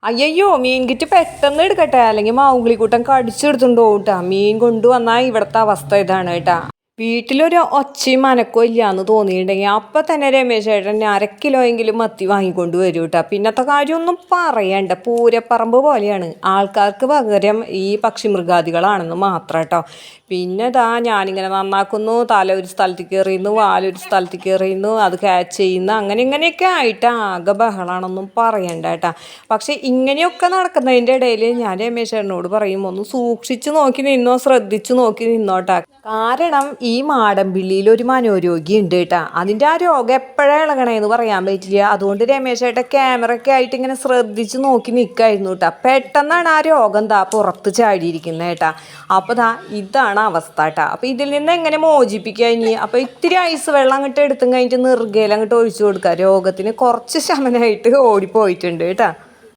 അയ്യോ മീൻ കിറ്റ് പെട്ടെന്ന് എടുക്കട്ടെ, അല്ലെങ്കിൽ മാവുങ്കളിക്കൂട്ടം കടിച്ചെടുത്തുകൊണ്ട് പോകും കേട്ടാ. മീൻ കൊണ്ടുവന്നാൽ ഇവിടുത്തെ അവസ്ഥ ഇതാണ് കേട്ടാ. വീട്ടിലൊരു ഒച്ചയും അനക്കവും ഇല്ലാന്ന് തോന്നിയിട്ടുണ്ടെങ്കിൽ അപ്പം തന്നെ രമേശ് ചേട്ടൻ 1/2 കിലോയെങ്കിലും മത്തി വാങ്ങിക്കൊണ്ട് വരും കേട്ടോ. പിന്നത്തെ കാര്യമൊന്നും പറയണ്ട, പൂരപ്പറമ്പ് പോലെയാണ്. ആൾക്കാർക്ക് പകരം ഈ പക്ഷിമൃഗാദികളാണെന്ന് മാത്രം കേട്ടോ. പിന്നെ ഞാനിങ്ങനെ നന്നാക്കുന്നു, തല ഒരു സ്ഥലത്തേക്ക് എറിയുന്നു, വാലൊരു സ്ഥലത്തേക്ക് എറിയുന്നു, അത് ക്യാച്ച് ചെയ്യുന്നു, അങ്ങനെ ഇങ്ങനെയൊക്കെ ആയിട്ട് ആകെ ബഹളാണെന്നും പറയണ്ട കേട്ടാ. പക്ഷെ ഇങ്ങനെയൊക്കെ നടക്കുന്നതിൻ്റെ ഇടയിൽ ഞാൻ രമേശ് ചേട്ടനോട് പറയും, ഒന്ന് സൂക്ഷിച്ച് നോക്കി നിന്നോ, ശ്രദ്ധിച്ചു നോക്കി നിന്നോട്ടാ. കാരണം ഈ മാടമ്പിള്ളിയിൽ ഒരു മനോരോഗി ഉണ്ട് കേട്ടാ. അതിൻ്റെ ആ രോഗം എപ്പോഴാണ് ഇളകണേന്ന് പറയാൻ പറ്റില്ല. അതുകൊണ്ട് രമേശ് ചേട്ടൻ ക്യാമറയൊക്കെ ആയിട്ട് ഇങ്ങനെ ശ്രദ്ധിച്ച് നോക്കി നിൽക്കായിരുന്നു കേട്ടാ. പെട്ടെന്നാണ് ആ രോഗം പുറത്ത് ചാടിയിരിക്കുന്നത് കേട്ടാ. അപ്പോൾ ഇതാണ് അവസ്ഥ കേട്ടാ. അപ്പോൾ ഇതിൽ നിന്ന് എങ്ങനെ മോചിപ്പിക്കുക ഇനി? അപ്പോൾ ഇത്തിരി ഐസ് വെള്ളം അങ്ങോട്ട് എടുത്തും കഴിഞ്ഞിട്ട് നെറുകയിൽ അങ്ങോട്ട് ഒഴിച്ചു കൊടുക്കുക. രോഗത്തിന് കുറച്ച് ശമനമായിട്ട് ഓടിപ്പോയിട്ടുണ്ട് കേട്ടാ.